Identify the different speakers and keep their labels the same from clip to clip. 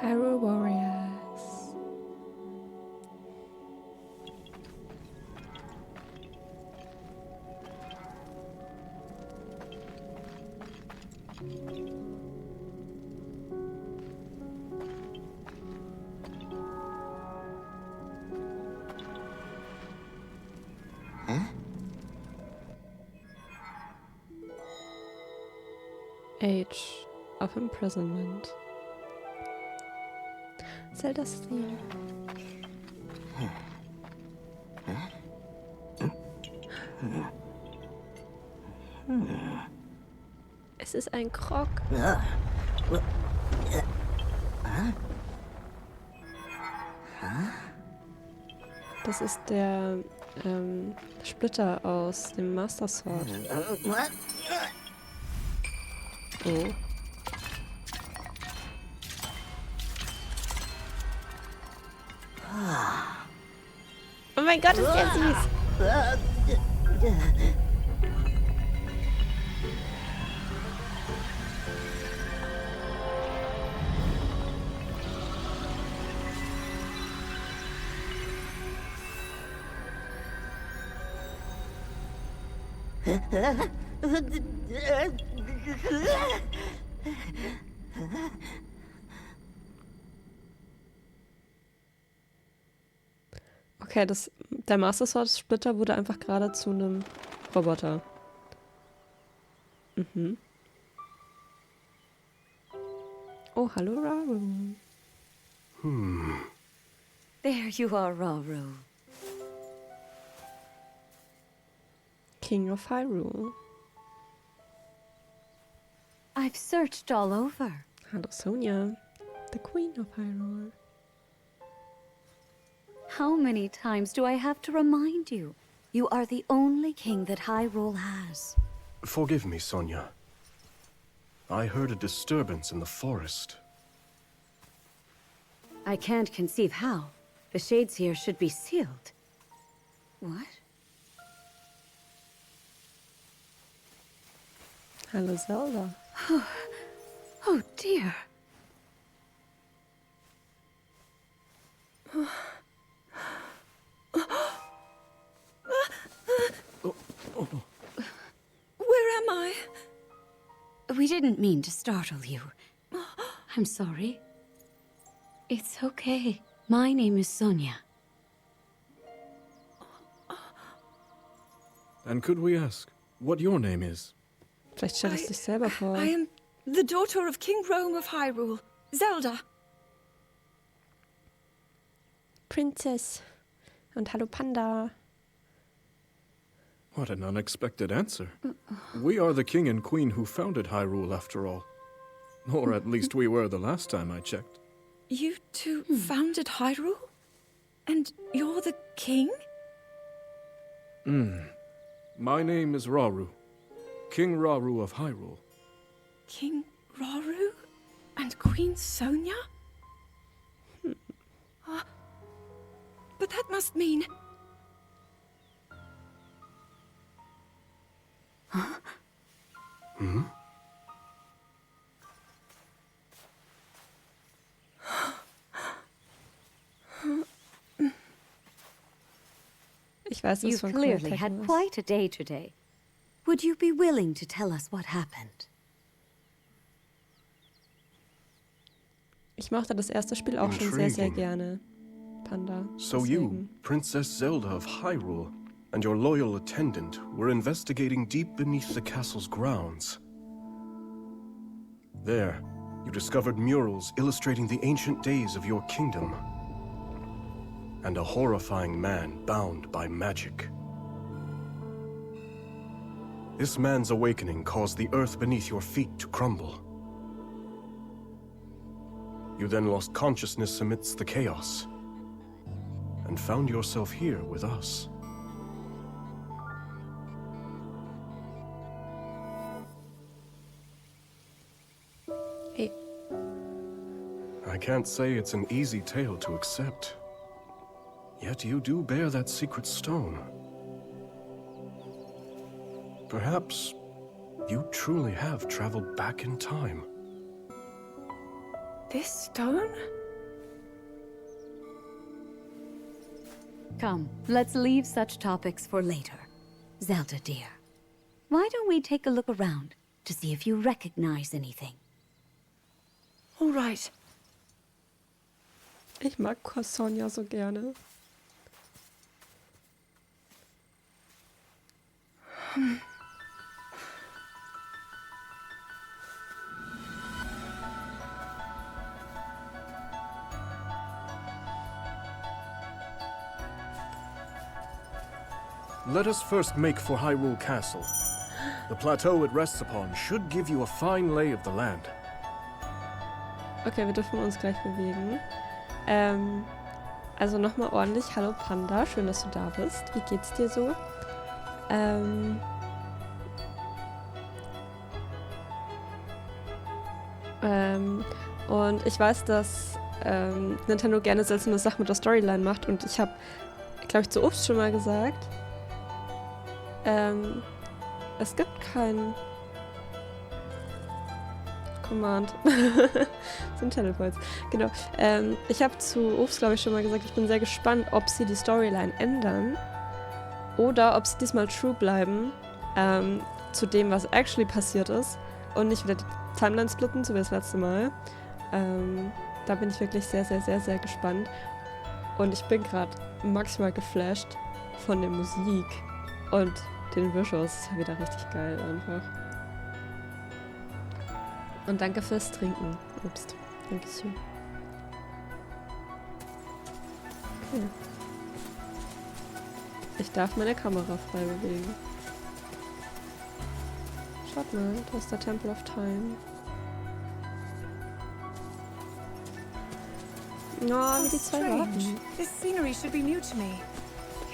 Speaker 1: Hyrule Warriors. Age of Imprisonment. Zelda's theme. Es ist ein Krog. Das ist der Splitter aus dem Master Sword. Oh. Oh mein Gott, ist der süß! Okay, der Master Sword Splitter wurde einfach gerade zu einem Roboter. Mhm. Oh, hallo Raru.
Speaker 2: There you are, Raru.
Speaker 1: King of Hyrule.
Speaker 2: I've searched all over.
Speaker 1: Hallo Sonja, the Queen of Hyrule.
Speaker 2: How many times do I have to remind you? You are the only king that Hyrule has.
Speaker 3: Forgive me, Sonia. I heard a disturbance in the forest.
Speaker 2: I can't conceive how. The shades here should be sealed. What?
Speaker 1: Hallo Zelda.
Speaker 2: Oh dear.
Speaker 4: Where am I?
Speaker 2: We didn't mean to startle you. I'm sorry. It's okay. My name is Sonia.
Speaker 3: And could we ask what your name is?
Speaker 1: Vielleicht stellt es dich selber vor.
Speaker 4: I am the daughter of King Rome of Hyrule, Zelda.
Speaker 1: Princess. Und hallo Panda.
Speaker 3: What an unexpected answer. We are the king and queen who founded Hyrule, after all. Or at least we were the last time I checked.
Speaker 4: You two founded Hyrule? And you're the king?
Speaker 3: My name is Raru. King Raru of Hyrule.
Speaker 4: King Raru? And Queen Sonia? But that must mean...
Speaker 1: Ich weiß, es
Speaker 2: You
Speaker 1: ist von
Speaker 2: clearly had
Speaker 1: Technos.
Speaker 2: quite a day today. Would you be willing to tell us what happened?
Speaker 1: Ich mochte das erste Spiel auch schon sehr, sehr
Speaker 3: Intriguing.
Speaker 1: gerne. Panda.
Speaker 3: So
Speaker 1: deswegen.
Speaker 3: you, Princess Zelda of Hyrule, and your loyal attendant were investigating deep beneath the castle's grounds. There, you discovered murals illustrating the ancient days of your kingdom. And a horrifying man bound by magic. This man's awakening caused the earth beneath your feet to crumble. You then lost consciousness amidst the chaos, and found yourself here with us.
Speaker 1: Hey,
Speaker 3: I can't say it's an easy tale to accept. Yet you do bear that secret stone. Perhaps you truly have traveled back in time.
Speaker 4: This stone?
Speaker 2: Come, let's leave such topics for later. Zelda, dear, why don't we take a look around to see if you recognize anything?
Speaker 4: All right.
Speaker 1: Ich mag Sonja so gerne.
Speaker 3: Let us first make for Hyrule Castle. The plateau it rests upon should give you a fine lay of the land.
Speaker 1: Okay, wir dürfen uns gleich bewegen. Also nochmal ordentlich. Hallo Panda, schön, dass du da bist. Wie geht's dir so? Und ich weiß, dass Nintendo gerne seltsame Sachen mit der Storyline macht. Und ich habe, glaube ich, zu Obst schon mal gesagt, es gibt kein Command. Das sind Teleports. Genau. Ich habe zu Obst, glaube ich, schon mal gesagt, ich bin sehr gespannt, ob sie die Storyline ändern oder ob sie diesmal true bleiben zu dem, was actually passiert ist und nicht wieder die Timeline splitten, so wie das letzte Mal. Da bin ich wirklich sehr, sehr, sehr, sehr gespannt. Und ich bin gerade maximal geflasht von der Musik und den Visuals. Das ist ja wieder richtig geil einfach. Und danke fürs Trinken, Obst. Dankeschön. Okay. Ich darf meine Kamera frei bewegen. Schaut mal, da ist der Temple of Time. Oh, wie die zwei warten.
Speaker 4: This scenery should be new to me.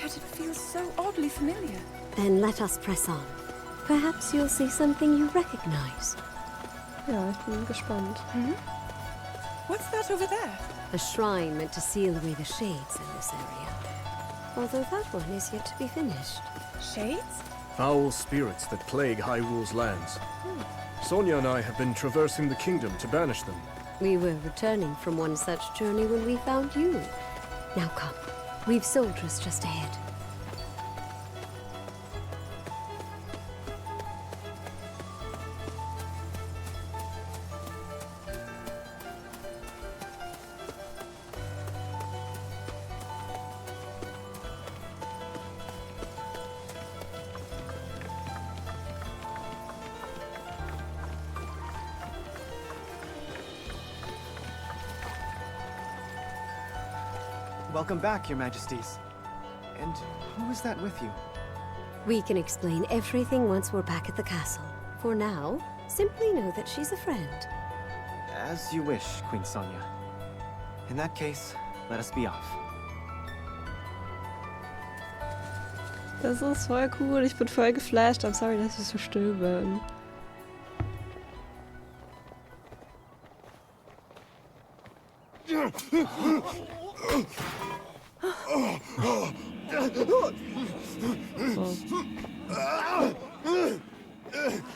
Speaker 4: Yet it feels so oddly familiar.
Speaker 2: Then let us press on. Perhaps you'll see something you recognize.
Speaker 1: Ja, ich bin gespannt.
Speaker 4: What's that over there?
Speaker 2: A shrine meant to seal away the shades in this area. Although that one is yet to be finished.
Speaker 4: Shades?
Speaker 3: Foul spirits that plague Hyrule's lands. Sonia and I have been traversing the kingdom to banish them.
Speaker 2: We were returning from one such journey when we found you. Now come, we've soldiers just ahead.
Speaker 5: Welcome back, Your Majesties. And who is that with you?
Speaker 2: We can explain everything once we're back at the castle. For now, simply know that she's a friend.
Speaker 5: As you wish, Queen Sonia. In that case, let us be off.
Speaker 1: Das ist voll cool. Ich bin voll geflasht. I'm sorry, dass ich so still bin.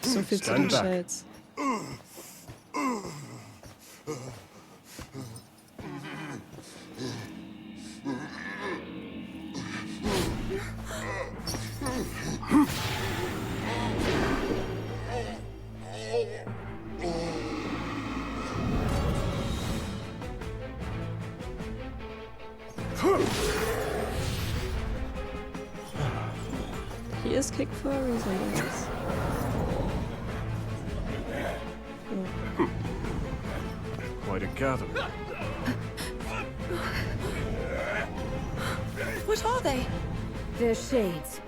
Speaker 1: So viel zu den Shades. He is kicked for a reason, I guess.
Speaker 3: Quite a gathering.
Speaker 4: What are they?
Speaker 2: They're shades.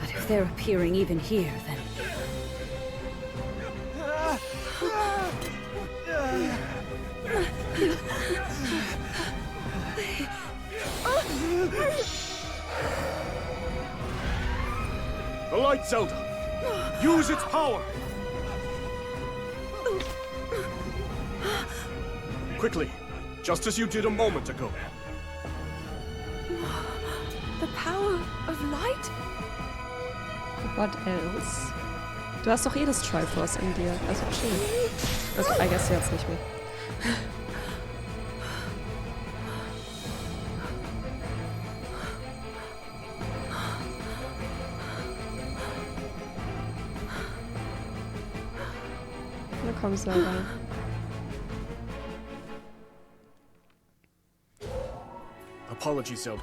Speaker 2: But if they're appearing even here, then...
Speaker 3: The light, Zelda! Use its power! Quickly, just as you did a moment ago.
Speaker 4: The power of light?
Speaker 1: What else? Du hast doch eh das Triforce in dir. Also chill. Also, I guess jetzt nicht mehr. Na komm, Zelda.
Speaker 3: Apologies, Zelda.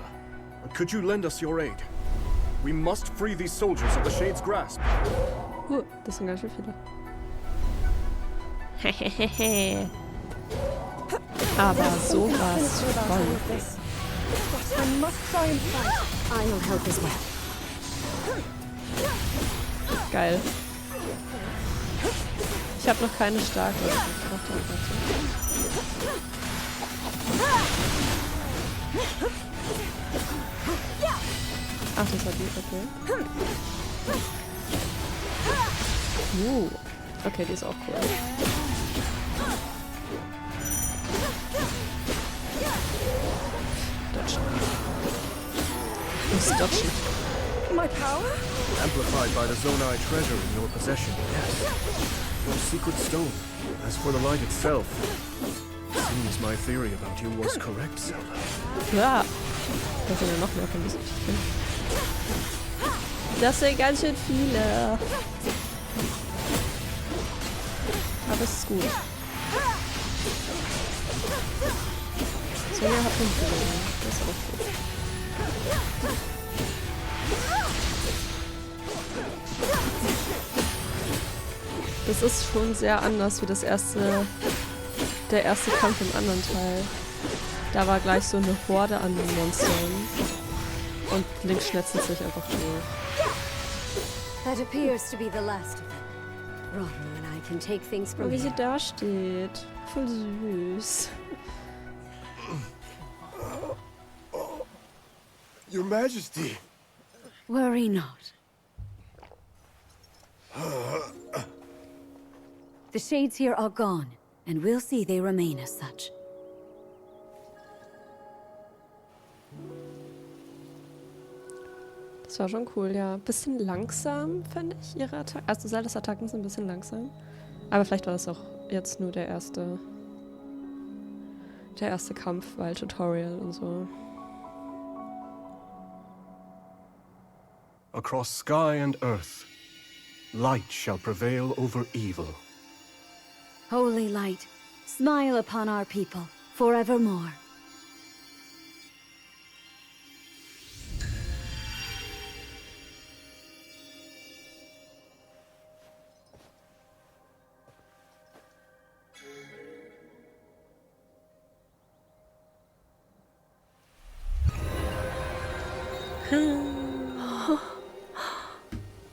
Speaker 3: But could you lend us your aid? We must free these soldiers of the Shade's grasp.
Speaker 1: Das sind ganz schön viele. Hehehe. Aber sowas von.
Speaker 4: I must try and fight.
Speaker 2: I'll help as well.
Speaker 1: Geil. Ich habe noch keine starke. Ach, das war die, okay. Okay, die ist auch cool. Dodgen. Muss dodgen.
Speaker 4: My power?
Speaker 3: Amplified by the Zonai treasure in your possession, yes. Your secret stone. As for the light itself, seems my theory about you was correct, Zelda.
Speaker 1: Ja. Da sind ja noch mehr von diesen Titeln. Das sind ganz schön viele. Aber es ist gut. Sonja hat 5 gewonnen. Das ist auch gut. Das ist schon sehr anders wie der erste Kampf im anderen Teil. Da war gleich so eine Horde an Monstern. Und Link schnetzelt sich einfach durch.
Speaker 2: That appears to be the last of them. Rohirrim and I can take things
Speaker 1: Oh,
Speaker 2: from
Speaker 1: wie sie
Speaker 2: here.
Speaker 1: da steht. Voll süß.
Speaker 3: Your Majesty!
Speaker 2: Worry not. The shades here are gone, and we'll see they remain as such.
Speaker 1: Das war schon cool, ja. Bisschen langsam, finde ich, ihre Attacken. Also Zeldas Attacken sind ein bisschen langsam. Aber vielleicht war das auch jetzt nur der erste Kampf, weil Tutorial und so.
Speaker 3: Across sky and earth, light shall prevail over evil.
Speaker 2: Holy light, smile upon our people forevermore.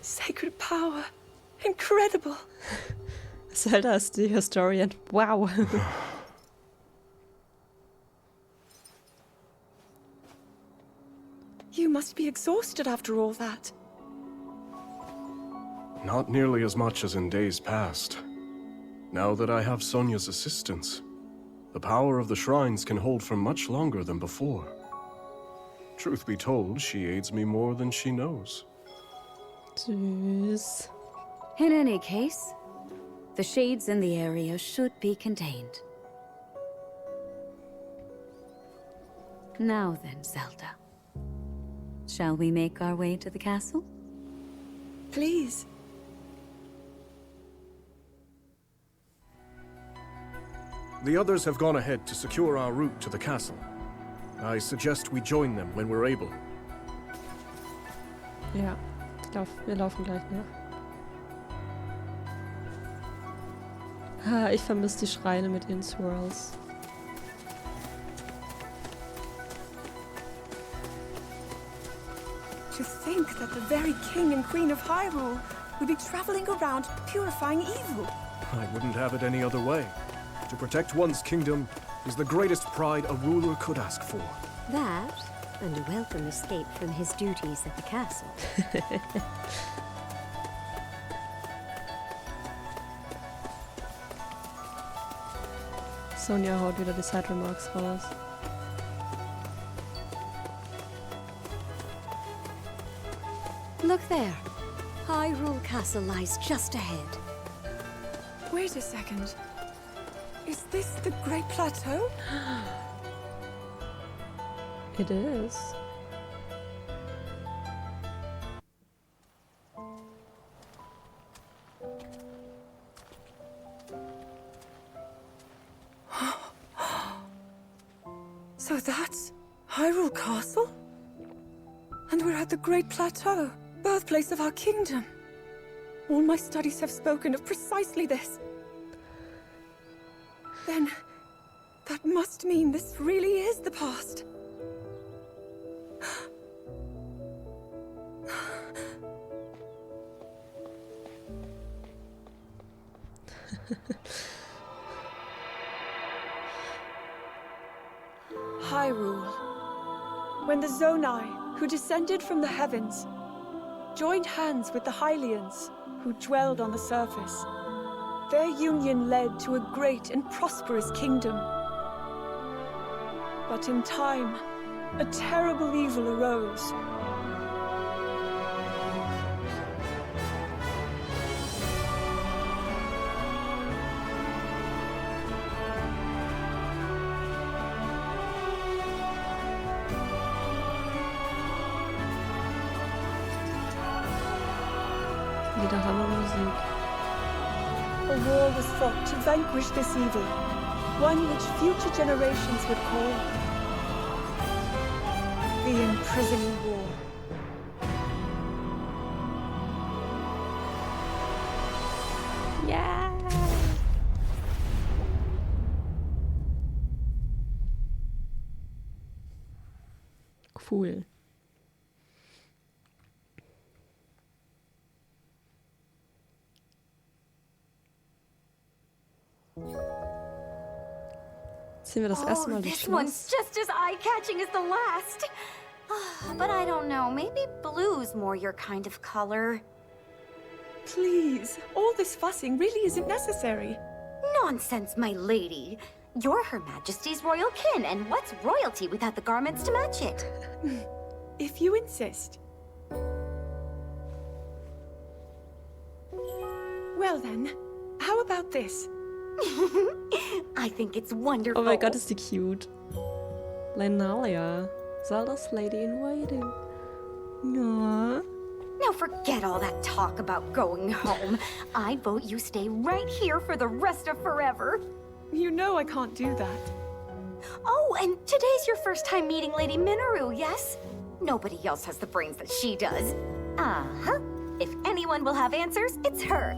Speaker 4: Sacred power. Incredible.
Speaker 1: Zelda ist die Historian. Wow.
Speaker 4: You must be exhausted after all that.
Speaker 3: Not nearly as much as in days past. Now that I have Sonia's assistance, the power of the shrines can hold for much longer than before. Truth be told, she aids me more than she knows.
Speaker 1: Süß.
Speaker 2: In any case, the shades in the area should be contained. Now then, Zelda. Shall we make our way to the castle?
Speaker 4: Please.
Speaker 3: The others have gone ahead to secure our route to the castle. I suggest we join them when we're able.
Speaker 1: Ja, wir laufen gleich nach. Ich vermisse die Schreine mit ihren Swirls.
Speaker 4: To think that the very king and queen of Hyrule would be traveling around purifying evil.
Speaker 3: I wouldn't have it any other way. To protect one's kingdom is the greatest pride a ruler could ask for.
Speaker 6: That, and a welcome escape from his duties at the castle.
Speaker 1: Sonja haut wieder die Side Remarks raus.
Speaker 2: Look there. Hyrule Castle lies just ahead.
Speaker 4: Wait a second. Is this the Great Plateau?
Speaker 1: It is.
Speaker 4: So that's Hyrule Castle? And we're at the Great Plateau, birthplace of our kingdom. All my studies have spoken of precisely this. Then, that must mean this really is the past. Hyrule. When the Zonai, who descended from the heavens, joined hands with the Hylians, who dwelled on the surface, their union led to a great and prosperous kingdom. But in time, a terrible evil arose.
Speaker 1: Wieder Hammermusik.
Speaker 4: A war was fought to vanquish this evil, one which future generations would call the Imprisonment War.
Speaker 1: Ja! Cool. Jetzt sehen wir das erste Mal das
Speaker 2: this one's
Speaker 1: Schloss.
Speaker 2: just as eye-catching as the last. But I don't know, maybe blue's more your kind of color.
Speaker 4: Please, all this fussing really isn't necessary.
Speaker 2: Nonsense, my lady. You're Her Majesty's royal kin, and what's royalty without the garments to match it?
Speaker 4: If you insist. Well then, how about this?
Speaker 2: I think it's wonderful.
Speaker 1: Oh mein Gott, ist die cute. Lenalia. Zelda's lady in waiting. Ja.
Speaker 2: Now forget all that talk about going home. I vote you stay right here for the rest of forever.
Speaker 4: You know I can't do that.
Speaker 2: Oh, and today's your first time meeting Lady Minoru, yes? Nobody else has the brains that she does. Uh-huh. If anyone will have answers, it's her.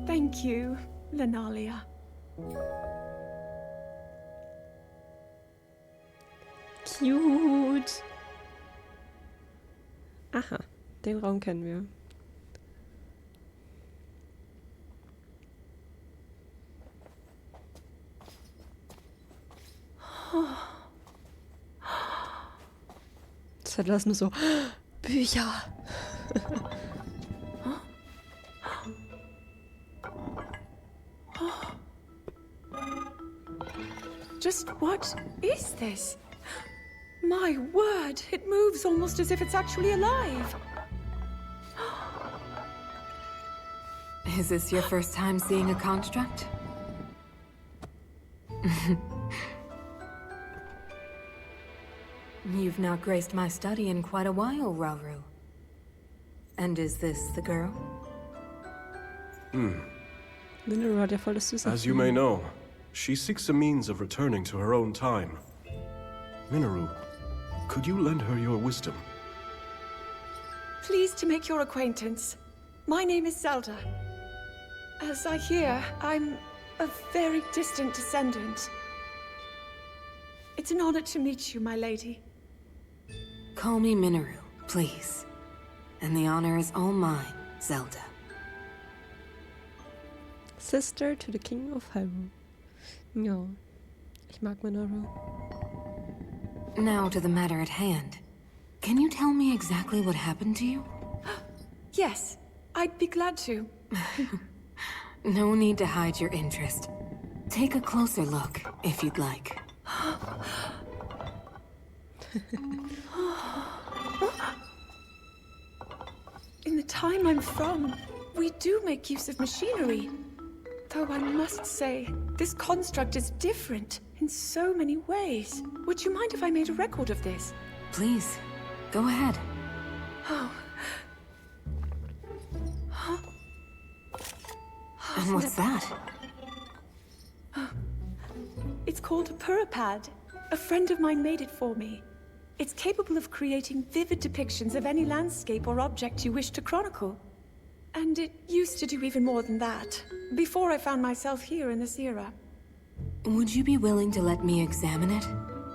Speaker 4: Thank you, Lenalia.
Speaker 1: Cute. Aha, den Raum kennen wir. Das nur so Bücher.
Speaker 4: Just what is this? My word, it moves almost as if it's actually alive.
Speaker 7: Is this your first time seeing a construct? You've not graced my study in quite a while, Rauru. And is this the girl?
Speaker 1: Minoru hat ja voll das Süße.
Speaker 3: As you may know, she seeks a means of returning to her own time. Minoru, could you lend her your wisdom?
Speaker 4: Pleased to make your acquaintance. My name is Zelda. As I hear, I'm a very distant descendant. It's an honor to meet you, my lady.
Speaker 7: Call me Minoru, please. And the honor is all mine, Zelda.
Speaker 1: Sister to the King of Hyrule. Ja, ich mag Minoru.
Speaker 7: Now to the matter at hand. Can you tell me exactly what happened to you?
Speaker 4: Yes, I'd be glad to.
Speaker 7: No need to hide your interest. Take a closer look, if you'd like.
Speaker 4: In the time I'm from, we do make use of machinery. Though I must say, This construct is different in so many ways. Would you mind if I made a record of this?
Speaker 7: Please, go ahead.
Speaker 4: Oh.
Speaker 7: And what's that?
Speaker 4: It's called a puripad. A friend of mine made it for me. It's capable of creating vivid depictions of any landscape or object you wish to chronicle. And it used to do even more than that, before I found myself here in this era.
Speaker 7: Would you be willing to let me examine it?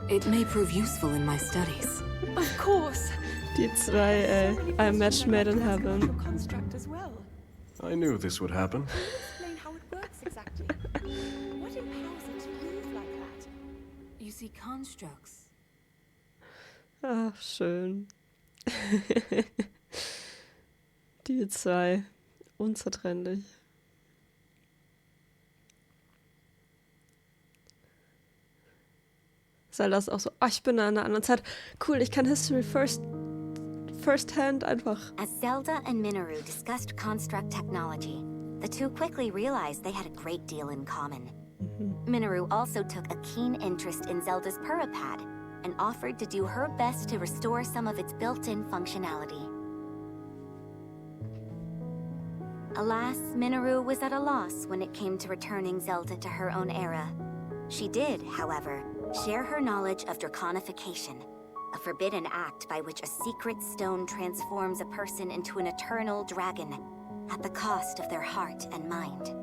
Speaker 7: It may prove useful in my studies.
Speaker 4: Of course.
Speaker 1: Die zwei, ein Match made in heaven.
Speaker 4: Construct as well.
Speaker 3: I knew this would happen.
Speaker 4: Explain how it works exactly. What empowers it to move like that?
Speaker 7: You see, constructs.
Speaker 1: Ach, schön. Die zwei. Unzertrennlich. Zelda ist auch so, ich bin in einer anderen Zeit. Cool, ich kann History first-hand einfach.
Speaker 2: As Zelda and Minoru discussed construct technology, the two quickly realized they had a great deal in common. Minoru also took a keen interest in Zelda's puripad and offered to do her best to restore some of its built-in functionality. Alas, Minoru was at a loss when it came to returning Zelda to her own era. She did, however, share her knowledge of draconification, a forbidden act by which a secret stone transforms a person into an eternal dragon at the cost of their heart and mind.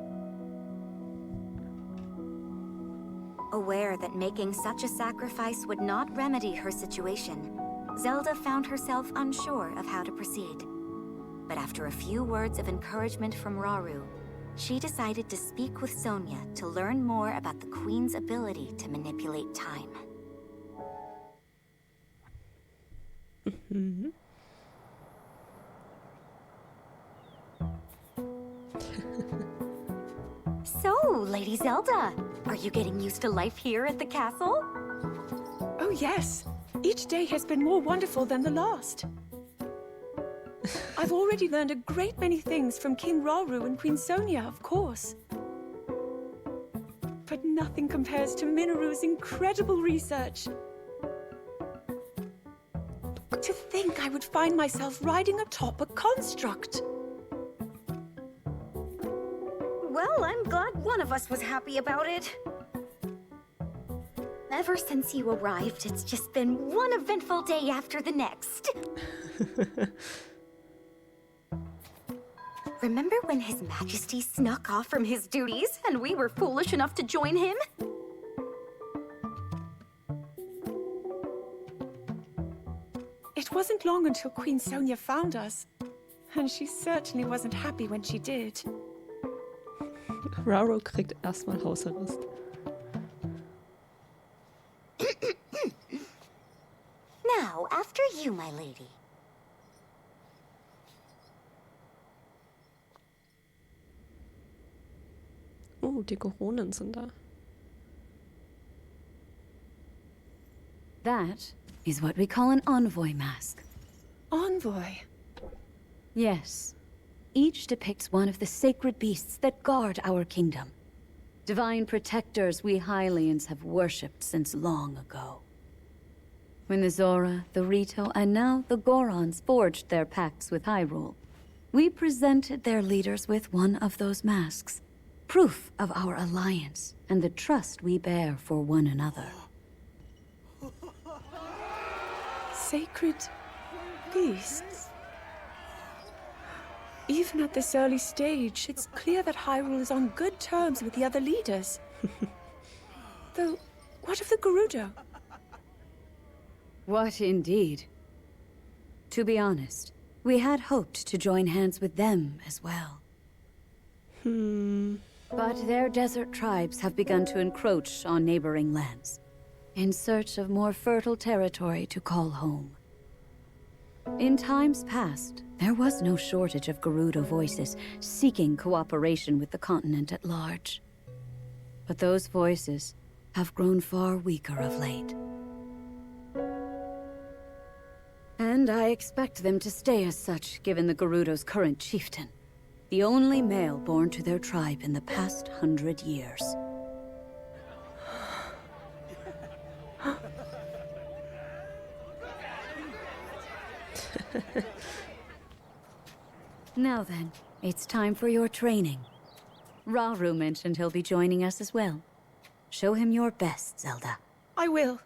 Speaker 2: Aware that making such a sacrifice would not remedy her situation, Zelda found herself unsure of how to proceed. But after a few words of encouragement from Rauru, she decided to speak with Sonia to learn more about the Queen's ability to manipulate time. So, Lady Zelda, are you getting used to life here at the castle?
Speaker 4: Oh yes. Each day has been more wonderful than the last. I've already learned a great many things from King Rauru and Queen Sonia, of course. But nothing compares to Minoru's incredible research. To think I would find myself riding atop a construct.
Speaker 2: Well, I'm glad one of us was happy about it. Ever since you arrived, it's just been one eventful day after the next. Remember when His Majesty snuck off from his duties and we were foolish enough to join him?
Speaker 4: It wasn't long until Queen Sonia found us. And she certainly wasn't happy when she did.
Speaker 1: Rauru kriegt erstmal Hausarrest.
Speaker 2: Now, after you, my lady.
Speaker 1: Oh, die Koronen sind da.
Speaker 8: That is what we call an envoy mask.
Speaker 4: Envoy?
Speaker 8: Yes. Each depicts one of the sacred beasts that guard our kingdom. Divine protectors we Hylians have worshipped since long ago. When the Zora, the Rito, and now the Gorons forged their pacts with Hyrule, we presented their leaders with one of those masks. Proof of our alliance and the trust we bear for one another.
Speaker 4: Sacred beasts? Even at this early stage, it's clear that Hyrule is on good terms with the other leaders. Though, what of the Gerudo?
Speaker 8: What indeed? To be honest, we had hoped to join hands with them as well. But their desert tribes have begun to encroach on neighboring lands, in search of more fertile territory to call home. In times past, there was no shortage of Gerudo voices seeking cooperation with the continent at large. But those voices have grown far weaker of late. And I expect them to stay as such, given the Gerudo's current chieftain. The only male born to their tribe in the past 100 years. Now then, it's time for your training. Rauru mentioned he'll be joining us as well. Show him your best, Zelda.
Speaker 4: I will.